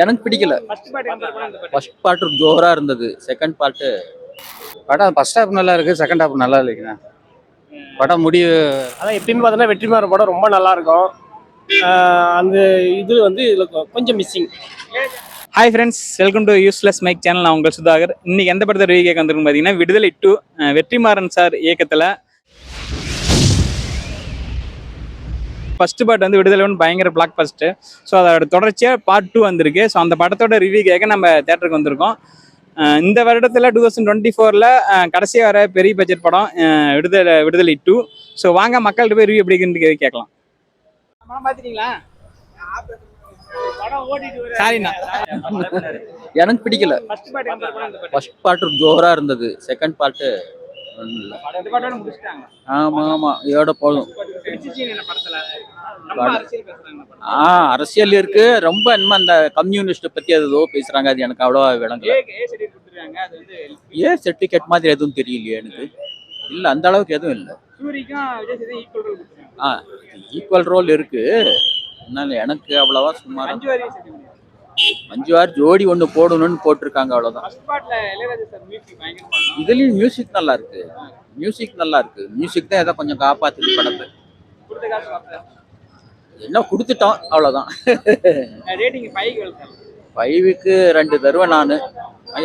எனக்கு பிடிக்கல. First part ஜோரா இருந்தது. செகண்ட் பார்ட் படம் ஃபர்ஸ்ட் ஹாஃப் நல்லா இருக்கு, செகண்ட் ஹாஃப் நல்லா இல்லைங்கண்ணா. படம் முடிவு அதான் எப்பயுமே பார்த்தோன்னா வெற்றிமாறன் படம் ரொம்ப நல்லா இருக்கும். அந்த இது வந்து இதில் கொஞ்சம் missing. Hi friends, welcome to useless mike channel. நான் உங்கள் சுதாகர். இன்னைக்கு எந்த படத்தை ரிவ்யூ கேட்க வந்திருக்கும் பார்த்தீங்கன்னா, விடுதலை 2 வெற்றிமாறன் சார் இயக்கத்தில். ஃபர்ஸ்ட் பார்ட் வந்து விடுதலை 1 பயங்கர பிளாக் பஸ்ட்டு. ஸோ அதோட தொடர்ச்சியாக பார்ட் 2 வந்திருக்கு. ஸோ அந்த படத்தோட ரிவ்யூ கேட்க நம்ம தேட்டருக்கு வந்திருக்கோம். இந்த வருடத்தில் 2024 கடைசியாக வர பெரிய பட்ஜெட் படம் விடுதலை 2. ஸோ வாங்க மக்கள்கிட்ட போய் ரிவ்யூ எப்படி இருக்குன்னு கேட்கலாம். பார்த்துட்டீங்களா? எனக்கு பிடிக்கல. ஃபர்ஸ்ட் பார்ட் ஜோரா இருந்தது, செகண்ட் பார்ட் ஆமா ஆமா இதோட போதும். அரசியல் இருக்கு ரொம்ப. என்னமா அந்த கம்யூனிஸ்ட் பத்தி ஏதோ பேசுறாங்க, அது எனக்கு அவ்வளவா விளங்கல. ஏன் சர்டிபிகேட் மாதிரி எதுவும் தெரியலையே எனக்கு. இல்ல அந்த அளவுக்கு எதுவும் இல்லை. ஈக்குவல் ரோல் இருக்கு. அதனால எனக்கு அவ்வளவா சுமார். மஞ்சுவார் ஜோடி ஒன்று போடணும்னு போட்டிருக்காங்க, அவ்வளோதான். இதுலயும் மியூசிக் நல்லா இருக்கு. மியூசிக் தான் ஏதோ கொஞ்சம் காப்பாத்துது படத்தை. என்ன கொடுத்துட்டோம், அவ்வளோதான். 5க்கு 2 தருவேன் நான்.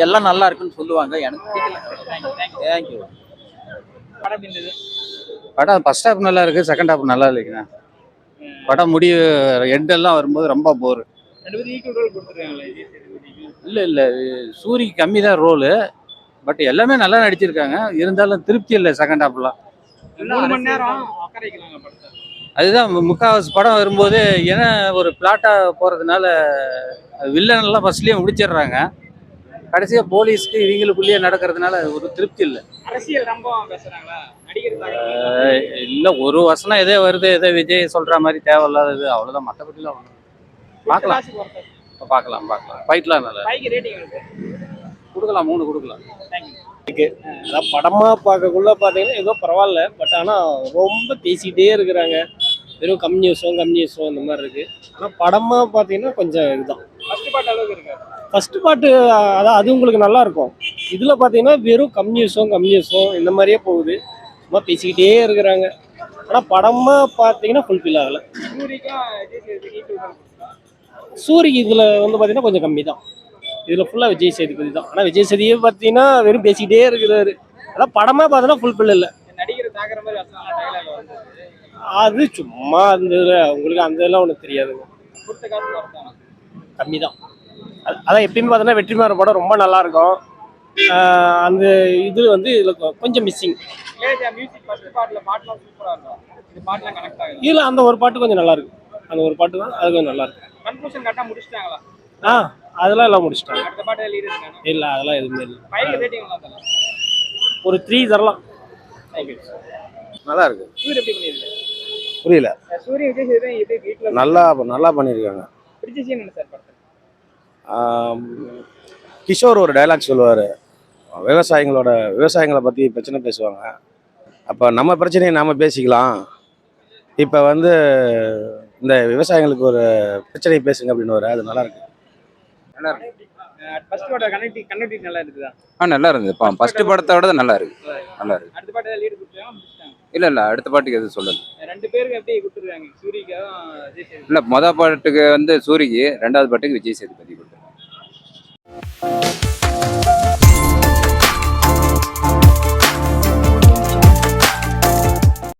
எல்லாம் நல்லா இருக்குன்னு சொல்லுவாங்க, எனக்கு பிடிக்கல. தேங்க்யூ. படம் ஃபர்ஸ்ட் ஹாஃப் நல்லா இருக்கு, செகண்ட் ஹாஃப் நல்லா இல்லைங்கண்ணா. படம் முடிவு எண்டெல்லாம் வரும்போது ரொம்ப போர். இல்லை சூரிக்கு கம்மி தான் ரோலு. பட் எல்லாமே நல்லா நடிச்சிருக்காங்க. இருந்தாலும் திருப்தி இல்லை செகண்ட் ஹாஃப்லாம். அதுதான் முக்கால்வாசி படம் வரும்போது ஏன்னா ஒரு பிளாட்டாக போகிறதுனால வில்லன் எல்லாம் ஃபர்ஸ்ட்லேயே முடிச்சிடுறாங்க. கடைசியாக போலீஸ்க்கு இவங்களுக்குள்ளேயே நடக்கிறதுனால ஒரு திருப்தி இல்லை. இல்லை ஒரு வசனம் எதே வருது, எதோ விஜய் சொல்கிற மாதிரி தேவையில்லாதது, அவ்வளோதான். மற்றபடிலாம் பார்க்கலாம். ஃபைட்லாம் நல்லா கொடுக்கலாம், 3 கொடுக்கலாம். அதான் படமாக பார்க்கக்குள்ள பார்த்தீங்கன்னா ஏதோ பரவாயில்ல. பட் ஆனால் ரொம்ப பேசிக்கிட்டே இருக்கிறாங்க. வெறும் கம்யூனிசம் இந்த மாதிரி இருக்குது. ஆனால் படமாக பார்த்தீங்கன்னா கொஞ்சம் இதுதான். ஃபர்ஸ்ட் பாட்டு அதான் அது உங்களுக்கு நல்லா இருக்கும். இதில் பார்த்தீங்கன்னா வெறும் கம்யூனிசம் இந்த மாதிரியே போகுது. சும்மா பேசிக்கிட்டே இருக்கிறாங்க. ஆனால் படமாக பார்த்தீங்கன்னா ஃபுல்ஃபில் ஆகலை. சூரிக்கு இதில் வந்து பார்த்தீங்கன்னா கொஞ்சம் கம்மி தான். இதில் ஃபுல்லாக விஜய் சேதுபதி தான். ஆனால் விஜய் சேதுபதியே பார்த்தீங்கன்னா வெறும் பேசிக்கிட்டே இருக்கிறாரு. அதான் படமாக பார்த்தோன்னா ஃபுல்ஃபில் இல்லை. அது சும்மா அந்த உங்களுக்கு அந்த இதெல்லாம் ஒன்றும் தெரியாதுங்க. கம்மி தான். அதான் எப்பயுமே பார்த்தோன்னா வெற்றிமாறன் படம் ரொம்ப நல்லா இருக்கும். அந்த இது வந்து இதில் கொஞ்சம் மிஸ்ஸிங். இல்லை அந்த ஒரு பாட்டு கொஞ்சம் நல்லா இருக்கு. அந்த ஒரு பாட்டு தான் அது கொஞ்சம் நல்லா இருக்கு. அதெல்லாம் எல்லாம் முடிச்சிட்டாங்க. இல்லை அதெல்லாம் எதுவுமே இல்லை. ஒரு 3 தரலாம். நல்லா இருக்கு. புரியல. நல்லா பண்ணியிருக்காங்க. கிஷோர் ஒரு டைலாக் சொல்லுவார். விவசாயிகளை பற்றி பிரச்சனை பேசுவாங்க. அப்போ நம்ம பிரச்சனையை நாம் பேசிக்கலாம். இப்போ வந்து இந்த விவசாயிகளுக்கு ஒரு பிரச்சனை பேசுங்க அப்படின்னு வர. அது நல்லா இருக்கு. நல்லா இருந்தது. ஃபர்ஸ்ட் படத்தை விட நல்லா இருக்கு. இல்ல அடுத்த பாட்டுக்கு எதுவும் சொல்லல. இல்ல மொதல் பாட்டுக்கு வந்து சூரிக்கு, 2வது பாட்டுக்கு விஜய் சேதுபதி.